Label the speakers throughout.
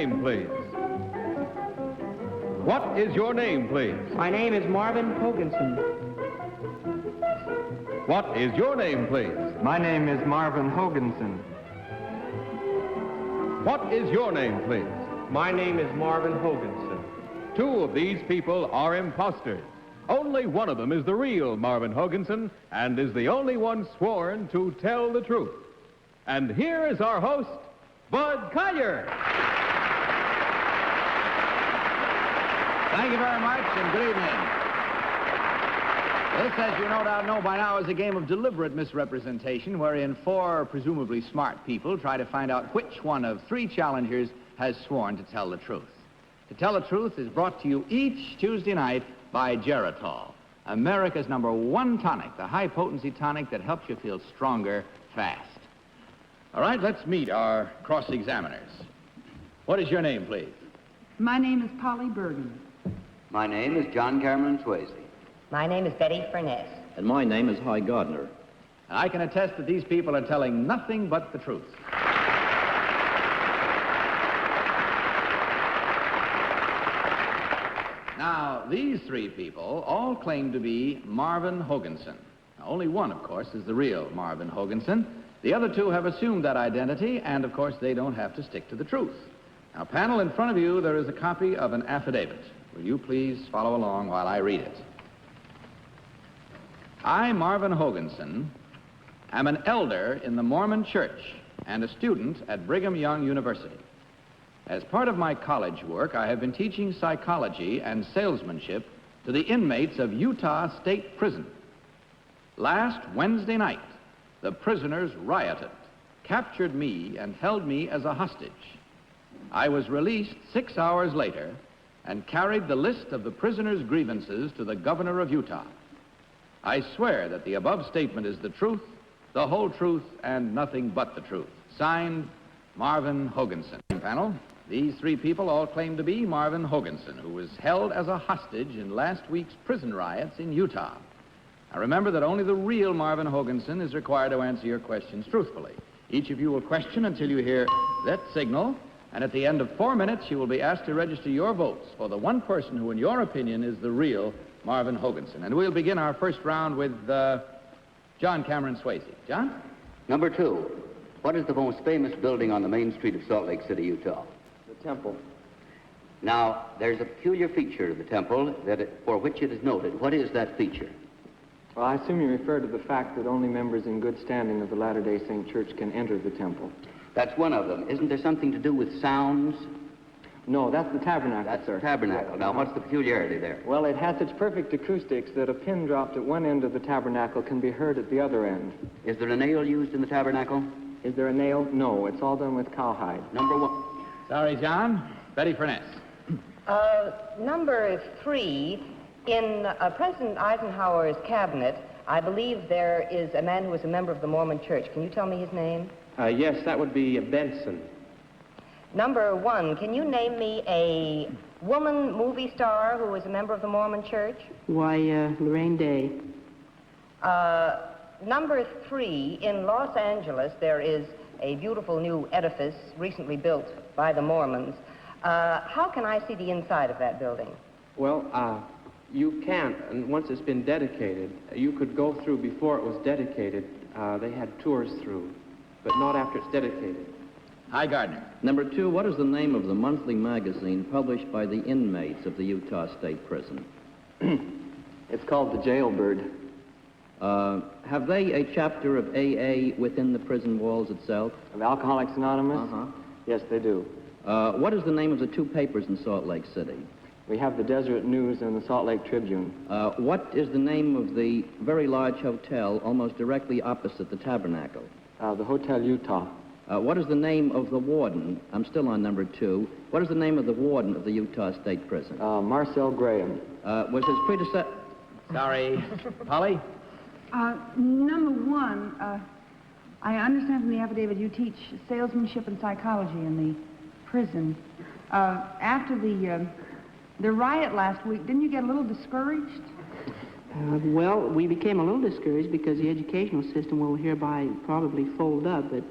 Speaker 1: name, please? What is your name, please?
Speaker 2: My name is Marvin Hoganson.
Speaker 1: What is your name, please?
Speaker 3: My name is Marvin Hoganson.
Speaker 1: What is your name, please?
Speaker 2: My name is Marvin Hoganson.
Speaker 1: Two of these people are imposters. Only one of them is the real Marvin Hoganson and is the only one sworn to tell the truth. And here is our host, Bud Collier.
Speaker 4: Thank you very much, and good evening. This, as you no doubt know by now, is a game of deliberate misrepresentation wherein four presumably smart people try to find out which one of three challengers has sworn to tell the truth. To Tell the Truth is brought to you each Tuesday night by Geritol, America's #1 tonic, the high-potency tonic that helps you feel stronger fast. All right, let's meet our cross-examiners. What is your name, please?
Speaker 5: My name is Polly Bergen.
Speaker 6: My name is John Cameron Swayze.
Speaker 7: My name is Betty Furness.
Speaker 8: And my name is Hy Gardner.
Speaker 4: And I can attest that these people are telling nothing but the truth. Now, these three people all claim to be Marvin Hoganson. Now, only one, of course, is the real Marvin Hoganson. The other two have assumed that identity, and, of course, they don't have to stick to the truth. Now, panel, in front of you, there is a copy of an affidavit. Will you please follow along while I read it? I, Marvin Hoganson, am an elder in the Mormon Church and a student at Brigham Young University. As part of my college work, I have been teaching psychology and salesmanship to the inmates of Utah State Prison. Last Wednesday night, the prisoners rioted, captured me, and held me as a hostage. I was released 6 hours later and carried the list of the prisoners' grievances to the governor of Utah. I swear that the above statement is the truth, the whole truth, and nothing but the truth. Signed, Marvin Hoganson. Panel, these three people all claim to be Marvin Hoganson, who was held as a hostage in last week's prison riots in Utah. Now remember that only the real Marvin Hoganson is required to answer your questions truthfully. Each of you will question until you hear that signal, and at the end of 4 minutes, you will be asked to register your votes for the one person who, in your opinion, is the real Marvin Hoganson. And we'll begin our first round with John Cameron Swayze. John?
Speaker 6: Number 2, what is the most famous building on the main street of Salt Lake City, Utah?
Speaker 3: The temple.
Speaker 6: Now, there's a peculiar feature of the temple for which it is noted. What is that feature?
Speaker 3: Well, I assume you refer to the fact that only members in good standing of the Latter-day Saint Church can enter the temple.
Speaker 6: That's one of them. Isn't there something to do with sounds?
Speaker 3: No, that's the tabernacle,
Speaker 6: That's
Speaker 3: sir.
Speaker 6: the tabernacle. Now, what's the peculiarity there?
Speaker 3: Well, it has such perfect acoustics that a pin dropped at one end of the tabernacle can be heard at the other end.
Speaker 6: Is there a nail used in the tabernacle?
Speaker 3: Is there a nail? No, it's all done with cowhide.
Speaker 6: Number 1.
Speaker 4: Sorry, John. Betty Furness.
Speaker 7: Number 3, in President Eisenhower's cabinet, I believe there is a man who is a member of the Mormon Church. Can you tell me his name?
Speaker 2: Yes, that would be Benson.
Speaker 7: Number 1, can you name me a woman movie star who is a member of the Mormon Church?
Speaker 5: Why, Lorraine Day.
Speaker 7: Number 3, in Los Angeles, there is a beautiful new edifice recently built by the Mormons. How can I see the inside of that building?
Speaker 2: Well, you can't, and once it's been dedicated, you could go through before it was dedicated. They had tours through, but not after it's dedicated.
Speaker 4: Hy Gardner.
Speaker 8: Number 2, what is the name of the monthly magazine published by the inmates of the Utah State Prison?
Speaker 3: It's called the Jailbird.
Speaker 8: Have they a chapter of AA within the prison walls itself?
Speaker 3: Of Alcoholics Anonymous?
Speaker 8: Uh-huh.
Speaker 3: Yes, they do.
Speaker 8: What is the name of the 2 papers in Salt Lake City?
Speaker 3: We have the Desert News and the Salt Lake Tribune.
Speaker 8: What is the name of the very large hotel almost directly opposite the tabernacle?
Speaker 3: The Hotel Utah.
Speaker 8: What is the name of the warden? I'm still on number 2. What is the name of the warden of the Utah State Prison?
Speaker 3: Marcel Graham.
Speaker 8: Was his predecessor...
Speaker 4: Sorry. Polly?
Speaker 5: Number 1, I understand from the affidavit you teach salesmanship and psychology in the prison. After the riot last week, didn't you get a little discouraged?
Speaker 9: Well, we became a little discouraged because the educational system will hereby probably fold up. But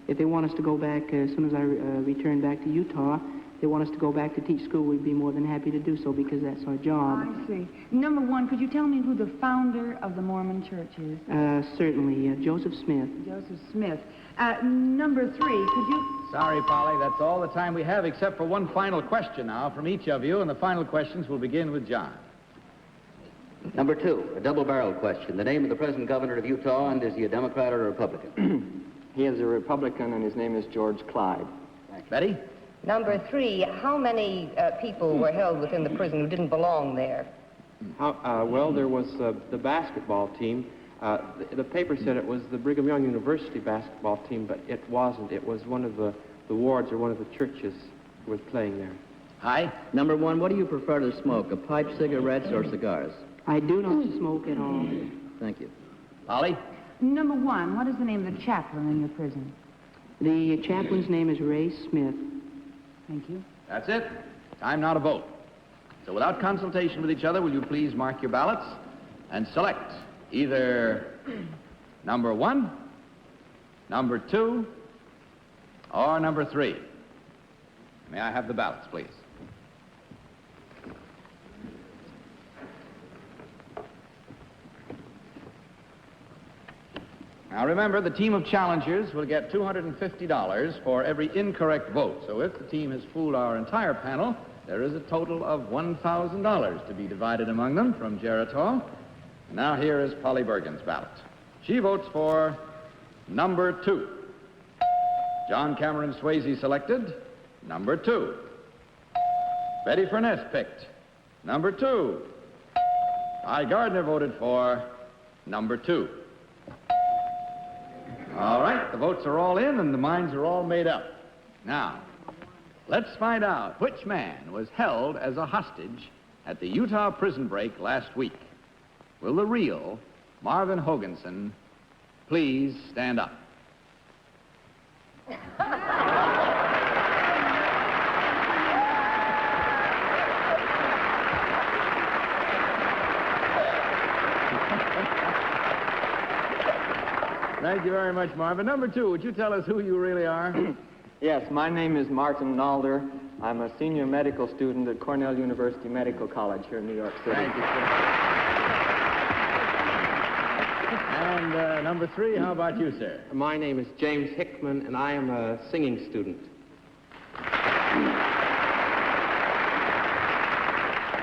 Speaker 9: if they want us to go back as soon as I return back to Utah, they want us to go back to teach school, we'd be more than happy to do so because that's our job.
Speaker 5: I see. Number one, could you tell me who the founder of the Mormon Church is?
Speaker 9: Certainly, Joseph Smith.
Speaker 5: Joseph Smith. Number three, could you...
Speaker 4: Sorry, Polly, that's all the time we have except for one final question now from each of you, and the final questions will begin with John.
Speaker 6: Number 2, a double-barreled question. The name of the present governor of Utah, and is he a Democrat or a Republican?
Speaker 3: He is a Republican, and his name is George Clyde.
Speaker 4: Betty?
Speaker 7: Number 3, how many people were held within the prison who didn't belong there?
Speaker 2: Well, there was the basketball team. The paper said it was the Brigham Young University basketball team, but it wasn't. It was one of the wards or one of the churches who was playing there.
Speaker 4: Hi.
Speaker 8: Number 1, what do you prefer to smoke, a pipe, cigarettes, or cigars?
Speaker 9: I do not smoke at all.
Speaker 8: Thank you.
Speaker 4: Polly?
Speaker 5: Number one, what is the name of the chaplain in your prison?
Speaker 9: The chaplain's name is Ray Smith.
Speaker 5: Thank you.
Speaker 4: That's it. Time now to vote. So without consultation with each other, will you please mark your ballots and select either number 1, number 2, or number 3. May I have the ballots, please? Now remember, the team of challengers will get $250 for every incorrect vote. So if the team has fooled our entire panel, there is a total of $1,000 to be divided among them from Geritol. Now here is Polly Bergen's ballot. She votes for number 2. John Cameron Swayze selected number 2. Betty Furness picked number 2. I Gardner voted for number 2. All right, the votes are all in and the minds are all made up. Now, let's find out which man was held as a hostage at the Utah prison break last week. Will the real Marvin Hoganson please stand up? Thank you very much, Marvin. Number 2, would you tell us who you really are?
Speaker 3: Yes, my name is Martin Nalder. I'm a senior medical student at Cornell University Medical College here in New York City.
Speaker 4: Thank you, sir. And number 3, how about you, sir?
Speaker 2: My name is James Hickman, and I am a singing student.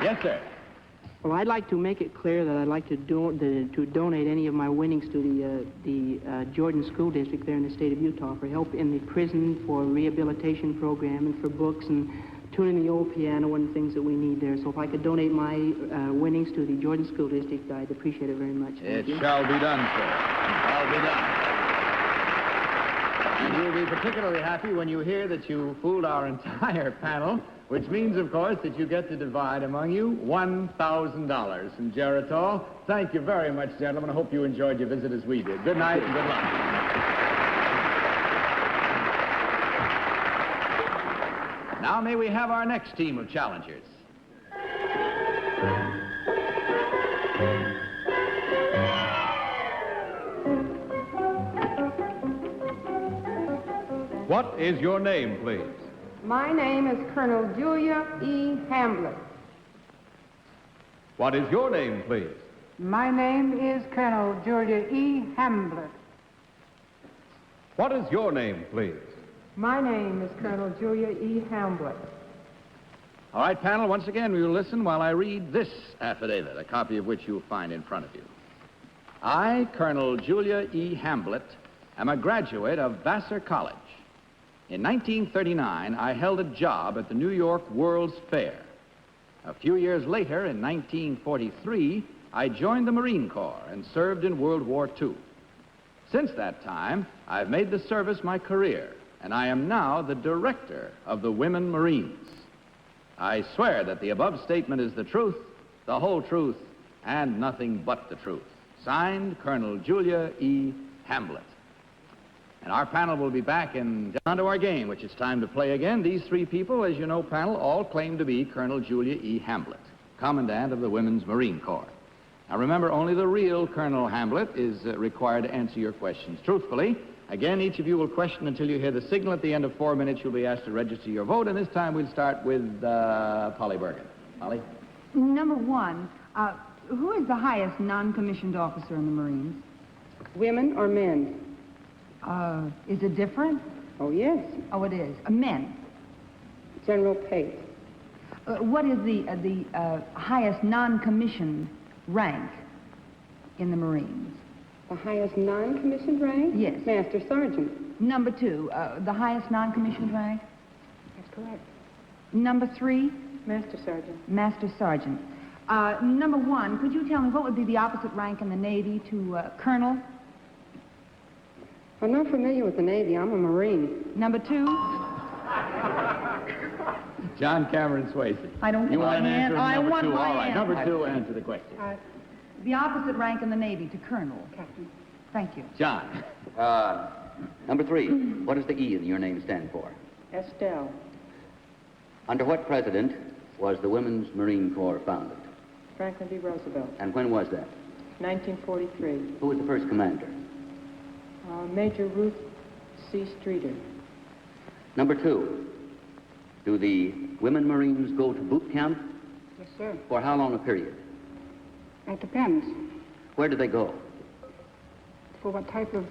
Speaker 4: Yes, sir.
Speaker 9: Well, I'd like to make it clear that I'd like to donate any of my winnings to the Jordan School District there in the state of Utah for help in the prison, for rehabilitation program, and for books and tuning the old piano and things that we need there. So if I could donate my winnings to the Jordan School District, I'd appreciate it very much.
Speaker 4: It shall be done, sir. It shall be done. And you'll be particularly happy when you hear that you fooled our entire panel, which means, of course, that you get to divide among you $1,000 from Geritol. Thank you very much, gentlemen. I hope you enjoyed your visit as we did. Good night and good luck. Now may we have our next team of challengers.
Speaker 1: What is your name, please?
Speaker 10: My name is Colonel Julia E. Hamblett.
Speaker 1: What is your name, please?
Speaker 10: My name is Colonel Julia E. Hamblett.
Speaker 1: What is your name, please?
Speaker 10: My name is Colonel Julia E. Hamblett.
Speaker 4: All right, panel, once again, we will listen while I read this affidavit, a copy of which you'll find in front of you. I, Colonel Julia E. Hamblett, am a graduate of Vassar College. In 1939, I held a job at the New York World's Fair. A few years later, in 1943, I joined the Marine Corps and served in World War II. Since that time, I've made the service my career, and I am now the director of the Women Marines. I swear that the above statement is the truth, the whole truth, and nothing but the truth. Signed, Colonel Julia E. Hamblett. And our panel will be back and down to our game, which it's time to play again. These 3 people, as you know, panel, all claim to be Colonel Julia E. Hamblett, Commandant of the Women's Marine Corps. Now remember, only the real Colonel Hamblett is required to answer your questions truthfully, Again, each of you will question until you hear the signal. At the end of 4 minutes, you'll be asked to register your vote, and this time we'll start with Polly Bergen. Polly?
Speaker 5: Number 1, who is the highest non-commissioned officer in the Marines?
Speaker 11: Women or men?
Speaker 5: Is it different?
Speaker 11: Oh, yes.
Speaker 5: Oh, it is. Men.
Speaker 11: General Pate.
Speaker 5: What is the highest non-commissioned rank in the Marines?
Speaker 11: The highest non-commissioned rank?
Speaker 5: Yes.
Speaker 11: Master Sergeant.
Speaker 5: Number 2, the highest non-commissioned rank?
Speaker 11: That's correct.
Speaker 5: Number 3?
Speaker 11: Master Sergeant.
Speaker 5: Master Sergeant. Number 1, could you tell me what would be the opposite rank in the Navy to Colonel?
Speaker 11: I'm not familiar with the Navy. I'm a Marine.
Speaker 5: Number 2?
Speaker 4: John Cameron Swayze.
Speaker 5: I don't
Speaker 4: You
Speaker 5: want
Speaker 4: want
Speaker 5: my
Speaker 4: an answer
Speaker 5: hand. I
Speaker 4: number
Speaker 5: want
Speaker 4: 2.
Speaker 5: my
Speaker 4: All right,
Speaker 5: hand.
Speaker 4: number 2, answer the question.
Speaker 5: The opposite rank in the Navy to Colonel.
Speaker 11: Captain.
Speaker 5: Thank you.
Speaker 4: John.
Speaker 6: Number 3, what does the E in your name stand for?
Speaker 11: Estelle.
Speaker 6: Under what president was the Women's Marine Corps founded?
Speaker 11: Franklin D. Roosevelt.
Speaker 6: And when was that?
Speaker 11: 1943.
Speaker 6: Who was the first commander?
Speaker 11: Major Ruth C. Streeter.
Speaker 6: Number 2, do the women Marines go to boot camp?
Speaker 11: Yes, sir.
Speaker 6: For how long a period?
Speaker 11: It depends.
Speaker 6: Where do they go?
Speaker 11: For what type of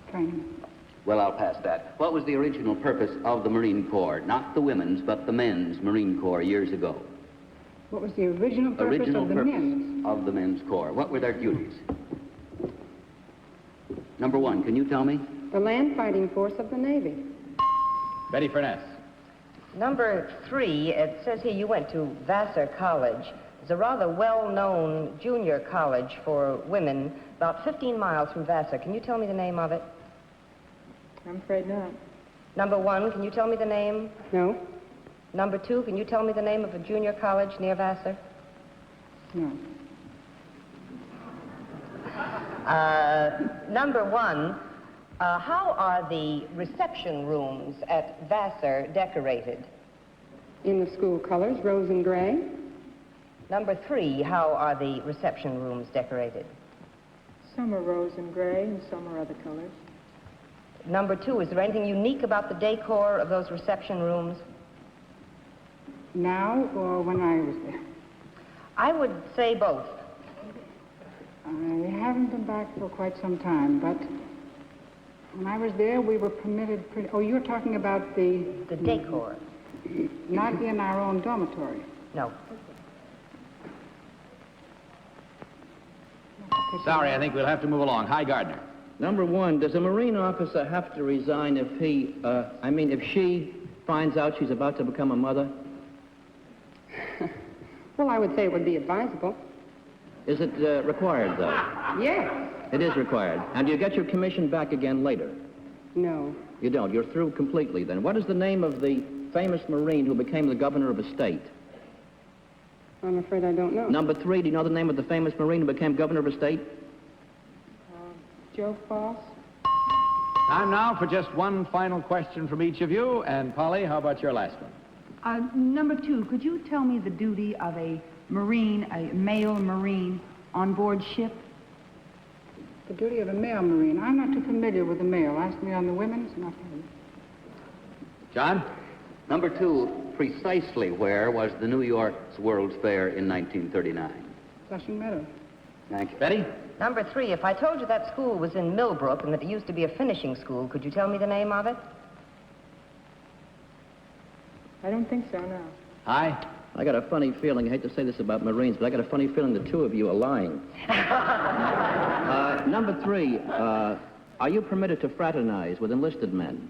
Speaker 11: training?
Speaker 6: Well, I'll pass that. What was the original purpose of the Marine Corps? Not the women's, but the men's Marine Corps years ago.
Speaker 11: What was the original purpose of the men's?
Speaker 6: Of the men's corps. What were their duties? Number 1, can you tell me?
Speaker 11: The land fighting force of the Navy.
Speaker 4: Betty Furness.
Speaker 7: Number 3, it says here you went to Vassar College. It's a rather well-known junior college for women, about 15 miles from Vassar. Can you tell me the name of it?
Speaker 11: I'm afraid not.
Speaker 7: Number 1, can you tell me the name?
Speaker 11: No.
Speaker 7: Number 2, can you tell me the name of a junior college near Vassar?
Speaker 11: No.
Speaker 7: Number 1, how are the reception rooms at Vassar decorated?
Speaker 11: In the school colors, rose and gray.
Speaker 7: Number 3, how are the reception rooms decorated?
Speaker 11: Some are rose and gray and some are other colors.
Speaker 7: Number 2, is there anything unique about the decor of those reception rooms?
Speaker 11: Now or when I was there?
Speaker 7: I would say both.
Speaker 11: I haven't been back for quite some time, but when I was there, we were permitted... Oh, you're talking about the...
Speaker 7: The decor.
Speaker 11: Not in our own dormitory.
Speaker 7: No.
Speaker 4: Sorry, I think we'll have to move along. Hi, Gardner.
Speaker 8: Number 1, does a Marine officer have to resign if if she finds out she's about to become a mother?
Speaker 11: Well, I would say it would be advisable.
Speaker 8: Is it required, though?
Speaker 11: Yes.
Speaker 8: It is required. And do you get your commission back again later?
Speaker 11: No.
Speaker 8: You don't. You're through completely, then. What is the name of the famous Marine who became the governor of a state?
Speaker 11: I'm afraid I don't know.
Speaker 8: Number 3, do you know the name of the famous Marine who became governor of a state?
Speaker 11: Joe Foss.
Speaker 4: Time now for just one final question from each of you. And Polly, how about your last one?
Speaker 5: Number 2, could you tell me the duty of a Marine, a male Marine, on board ship?
Speaker 11: The duty of a male Marine. I'm not too familiar with the male. Ask me on the women's. Not familiar.
Speaker 4: John?
Speaker 6: Number 2, precisely where was the New York's World's Fair in 1939?
Speaker 11: Flushing Meadow.
Speaker 6: Thank you.
Speaker 4: Betty?
Speaker 7: Number 3, if I told you that school was in Millbrook and that it used to be a finishing school, could you tell me the name of it?
Speaker 11: I don't think so, no.
Speaker 4: Hi.
Speaker 8: I got a funny feeling, I hate to say this about Marines, but I got a funny feeling the two of you are lying. Number 3, are you permitted to fraternize with enlisted men?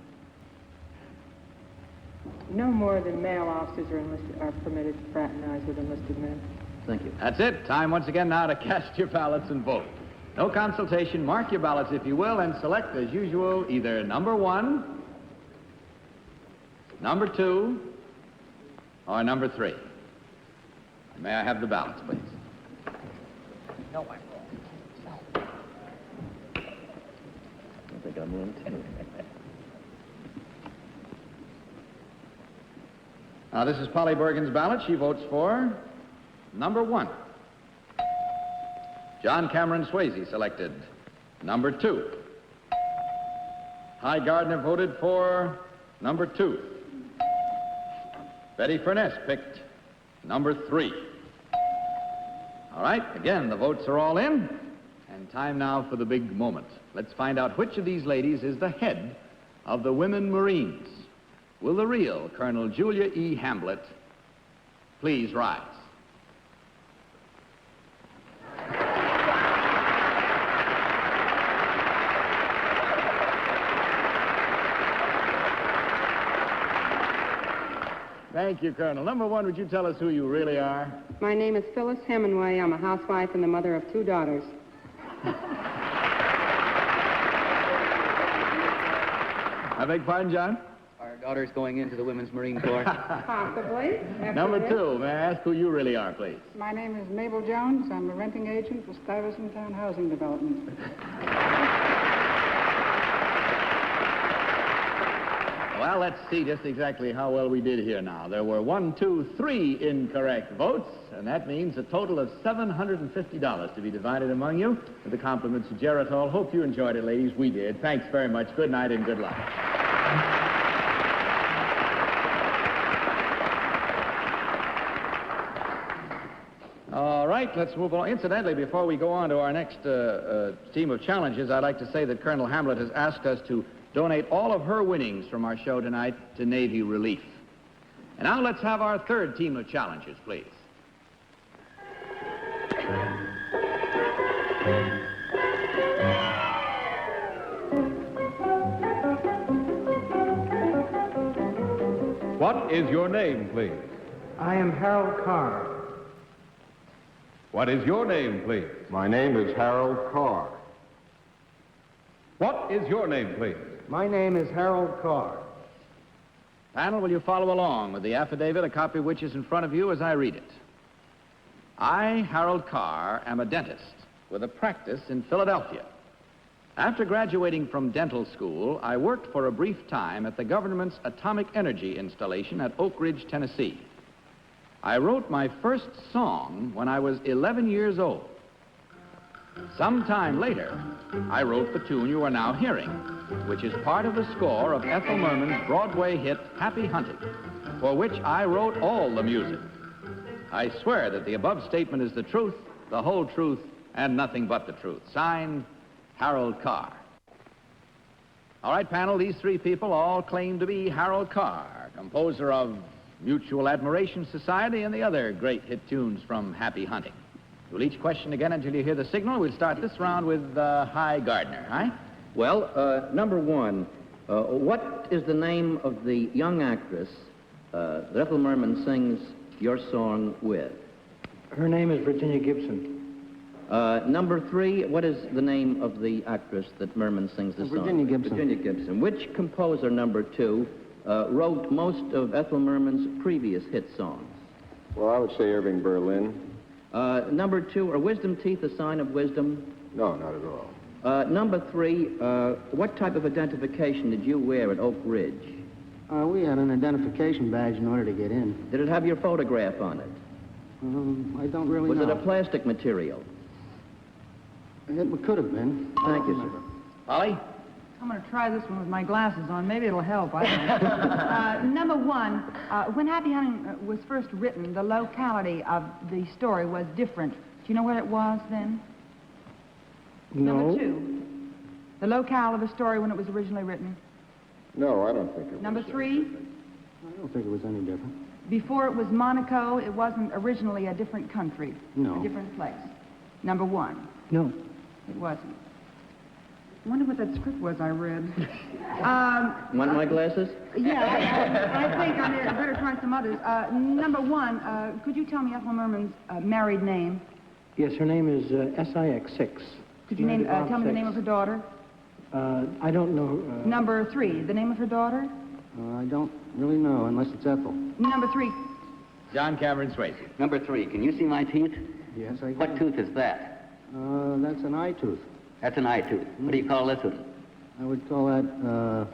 Speaker 11: No more than male officers are permitted to fraternize with enlisted men.
Speaker 8: Thank you.
Speaker 4: That's it. Time once again now to cast your ballots and vote. No consultation. Mark your ballots, if you will, and select, as usual, either number 1, number 2, or number 3. May I have the ballots, please?
Speaker 7: No, I won't.
Speaker 8: I think I'm in, too.
Speaker 4: Now, this is Polly Bergen's ballot. She votes for number 1. John Cameron Swayze selected number 2. Hi Gardner voted for number 2. Betty Furness picked number 3. All right, again, the votes are all in. And time now for the big moment. Let's find out which of these ladies is the head of the Women Marines. Will the real Colonel Julia E. Hamblett please rise? Thank you, Colonel. Number 1, would you tell us who you really are?
Speaker 12: My name is Phyllis Hemingway. I'm a housewife and the mother of 2 daughters.
Speaker 4: I beg pardon, John?
Speaker 6: Our daughter's going into the Women's Marine Corps.
Speaker 12: Possibly.
Speaker 4: Number 2, may I ask who you really are, please?
Speaker 11: My name is Mabel Jones. I'm a renting agent for Stuyvesant Town Housing Development.
Speaker 4: Well, let's see just exactly how well we did here now. There were 1, 2, 3 incorrect votes, and that means a total of $750 to be divided among you. With the compliments of Geritol. Hope you enjoyed it, ladies. We did. Thanks very much. Good night and good luck. All right, let's move on. Incidentally, before we go on to our next team of challenges, I'd like to say that Colonel Hamblett has asked us to donate all of her winnings from our show tonight to Navy Relief. And now let's have our third team of challenges, please.
Speaker 1: What is your name, please?
Speaker 13: I am Harold Carr.
Speaker 1: What is your name, please?
Speaker 14: My name is Harold Carr.
Speaker 1: What is your name, please?
Speaker 13: My name is Harold Carr.
Speaker 4: Panel, will you follow along with the affidavit, a copy of which is in front of you as I read it? I, Harold Carr, am a dentist with a practice in Philadelphia. After graduating from dental school, I worked for a brief time at the government's atomic energy installation at Oak Ridge, Tennessee. I wrote my first song when I was 11 years old. Some time later, I wrote the tune you are now hearing, which is part of the score of Ethel Merman's Broadway hit, Happy Hunting, for which I wrote all the music. I swear that the above statement is the truth, the whole truth, and nothing but the truth. Signed, Harold Carr. All right, panel, these 3 people all claim to be Harold Carr, composer of Mutual Admiration Society and the other great hit tunes from Happy Hunting. We'll each question again until you hear the signal. We'll start this round with Hi Gardner. Hi?
Speaker 8: Well, number 1, what is the name of the young actress that Ethel Merman sings your song with?
Speaker 13: Her name is Virginia Gibson.
Speaker 8: Number 3, what is the name of the actress that Merman sings the song?
Speaker 13: Virginia Gibson.
Speaker 8: Virginia Gibson. Which composer, number 2, wrote most of Ethel Merman's previous hit songs?
Speaker 14: Well, I would say Irving Berlin.
Speaker 8: Number 2, are wisdom teeth a sign of wisdom?
Speaker 14: No, not at all.
Speaker 8: Number 3, what type of identification did you wear at Oak Ridge?
Speaker 13: We had an identification badge in order to get in.
Speaker 8: Did it have your photograph on it?
Speaker 13: I don't really know.
Speaker 8: Was it a plastic material?
Speaker 13: It could have been.
Speaker 8: Thank you, sir.
Speaker 4: Polly?
Speaker 5: I'm going to try this one with my glasses on. Maybe it'll help. I don't know. Number 1, when Happy Hunting was first written, the locality of the story was different. Do you know where it was then?
Speaker 13: No.
Speaker 5: Number 2, the locale of the story when it was originally written.
Speaker 14: No, I don't think it was.
Speaker 5: Number 3,
Speaker 13: I don't think it was any different.
Speaker 5: before it was Monaco, it wasn't originally a different country.
Speaker 13: No.
Speaker 5: A different place. Number 1,
Speaker 13: No.
Speaker 5: it wasn't. I wonder what that script was I read.
Speaker 8: Want my glasses?
Speaker 5: Yeah, I think I better try some others. Number 1, could you tell me Ethel Merman's married name?
Speaker 13: Yes, her name is SIX6.
Speaker 5: Could you tell me the name of her daughter?
Speaker 13: I don't know.
Speaker 5: Number 3, the name of her daughter?
Speaker 13: I don't really know, unless it's Ethel.
Speaker 5: Number 3.
Speaker 4: John Cameron Swayze.
Speaker 6: Number 3, can you see my teeth?
Speaker 13: Yes, I can.
Speaker 6: What tooth is that?
Speaker 13: That's an eye tooth.
Speaker 6: That's an eye tooth. What do you call this one?
Speaker 13: I would call that an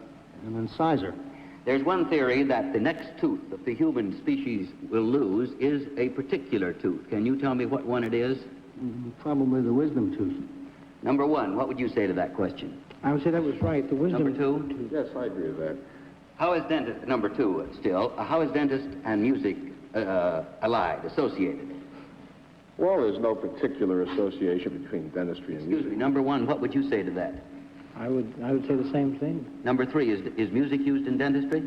Speaker 13: incisor.
Speaker 6: There's one theory that the next tooth that the human species will lose is a particular tooth. Can you tell me what one it is?
Speaker 13: Probably the wisdom tooth.
Speaker 6: Number 1, what would you say to that question?
Speaker 13: I would say that was right. The wisdom...
Speaker 6: Number 2?
Speaker 14: Yes, I agree with that.
Speaker 6: How is dentist... Number 2 still. How is dentist and music allied, associated?
Speaker 14: Well, there's no particular association between dentistry and music.
Speaker 6: Excuse me. Number 1, what would you say to that?
Speaker 13: I would say the same thing.
Speaker 6: Number 3, is music used in dentistry?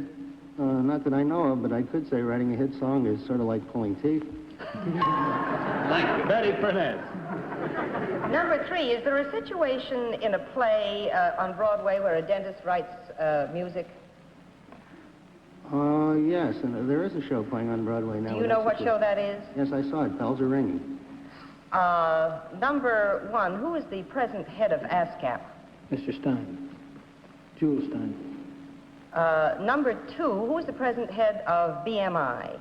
Speaker 13: Not that I know of, but I could say writing a hit song is sort of like pulling teeth.
Speaker 6: Thank you.
Speaker 4: Betty Furness.
Speaker 7: Number 3, is there a situation in a play on Broadway where a dentist writes music?
Speaker 13: Yes, and there is a show playing on Broadway now.
Speaker 7: Do you know what show that is?
Speaker 13: Yes, I saw it. Bells are ringing.
Speaker 7: Number 1, who is the present head of ASCAP?
Speaker 13: Mr. Stein. Jules Stein.
Speaker 7: Number 2, who is the present head of BMI?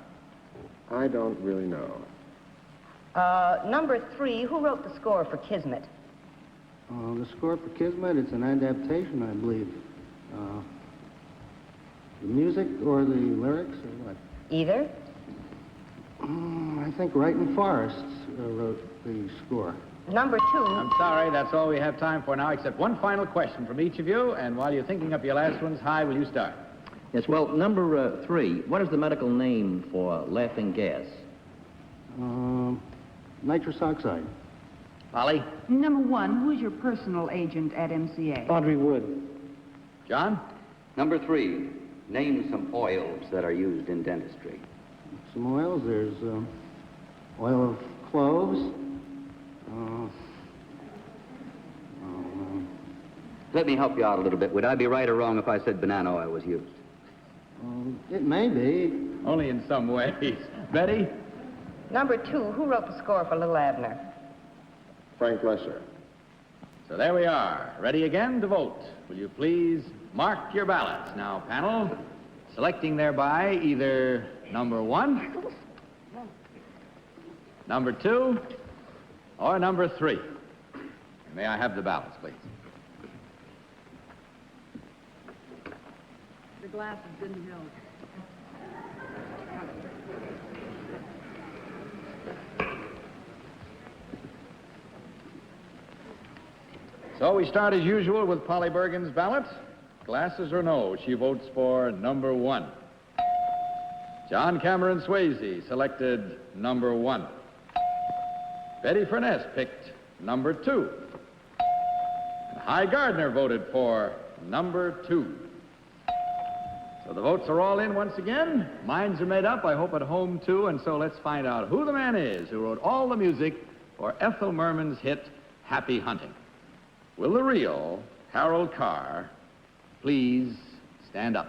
Speaker 14: I don't really know.
Speaker 7: Number 3, who wrote the score for Kismet?
Speaker 13: The score for Kismet, it's an adaptation, I believe. The music or the lyrics or what?
Speaker 7: Either.
Speaker 13: I think Wright and Forrest wrote the score.
Speaker 7: Number 2.
Speaker 4: I'm sorry, that's all we have time for now, except one final question from each of you. And while you're thinking up your last ones, Hy, will you start?
Speaker 8: Yes, well, number 3, what is the medical name for laughing gas?
Speaker 13: Nitrous oxide.
Speaker 4: Polly?
Speaker 5: Number 1, who is your personal agent at MCA?
Speaker 13: Audrey Wood.
Speaker 4: John?
Speaker 6: Number 3, name some oils that are used in dentistry.
Speaker 13: Some oils, there's oil of cloves.
Speaker 6: Let me help you out a little bit. Would I be right or wrong if I said banana oil was used?
Speaker 13: It may be.
Speaker 4: Only in some ways. Betty?
Speaker 7: Number 2, who wrote the score for Little Abner?
Speaker 14: Frank Lesser.
Speaker 4: So there we are, ready again to vote. Will you please mark your ballots? Now, panel, selecting thereby either number 1, number 2, or number 3. May I have the ballots, please?
Speaker 5: The glasses didn't help.
Speaker 4: So we start as usual with Polly Bergen's ballot. Glasses or no, she votes for number 1. John Cameron Swayze selected number 1. Betty Furness picked number 2. And Hy Gardner voted for number 2. So the votes are all in once again. Minds are made up, I hope at home too, and so let's find out who the man is who wrote all the music for Ethel Merman's hit, Happy Hunting. Will the real Harold Carr please stand up?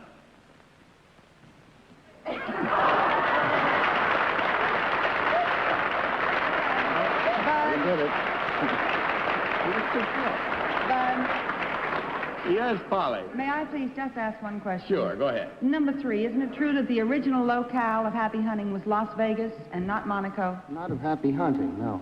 Speaker 4: Yes, Polly.
Speaker 5: May I please just ask one question?
Speaker 4: Sure, go ahead.
Speaker 5: Number 3, isn't it true that the original locale of Happy Hunting was Las Vegas and not Monaco?
Speaker 13: Not of Happy Hunting, no.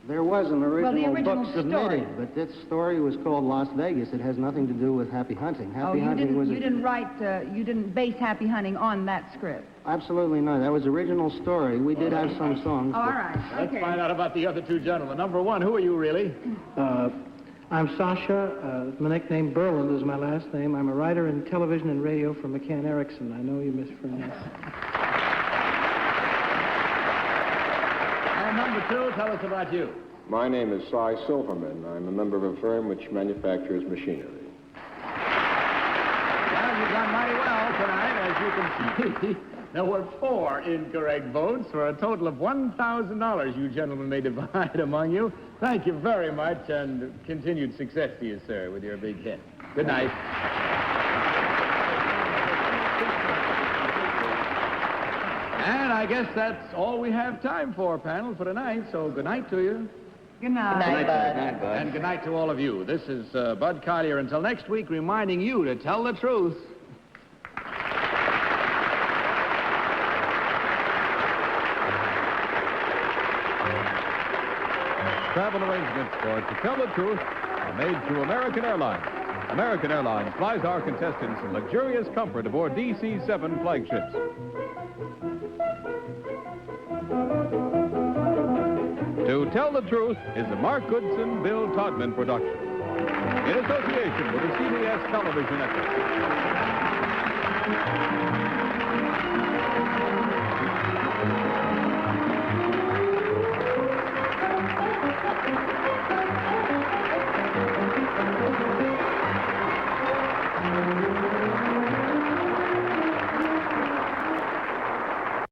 Speaker 13: There was an original,
Speaker 5: original
Speaker 13: book submitted,
Speaker 5: story.
Speaker 13: but this story was called Las Vegas. It has nothing to do with Happy Hunting. Happy Hunting was...
Speaker 5: You didn't base Happy Hunting on that script?
Speaker 13: Absolutely not. That was original story. We did have some songs.
Speaker 5: All right,
Speaker 4: Let's find out about the other 2 gentlemen. Number 1, who are you really?
Speaker 15: I'm Sasha. My nickname Berland is my last name. I'm a writer in television and radio for McCann Erickson. I know you, Miss Furness.
Speaker 4: And number 2, tell us about you.
Speaker 14: My name is Cy Silverman. I'm a member of a firm which manufactures machinery.
Speaker 4: Well, you've done mighty well tonight, as you can see. There were 4 incorrect votes for a total of $1,000 you gentlemen may divide among you. Thank you very much, and continued success to you, sir, with your big hit. Good night. And I guess that's all we have time for, panel, for tonight, so good night to you.
Speaker 5: Good night.
Speaker 7: Good night, Bud.
Speaker 6: Good night, Bud.
Speaker 4: And good night to all of you. This is Bud Collier. Until next week, reminding you to tell the truth.
Speaker 1: Travel arrangements for To Tell the Truth are made through American Airlines. American Airlines flies our contestants in luxurious comfort aboard DC-7 flagships. To Tell the Truth is a Mark Goodson, Bill Todman production. In association with the CBS Television Network.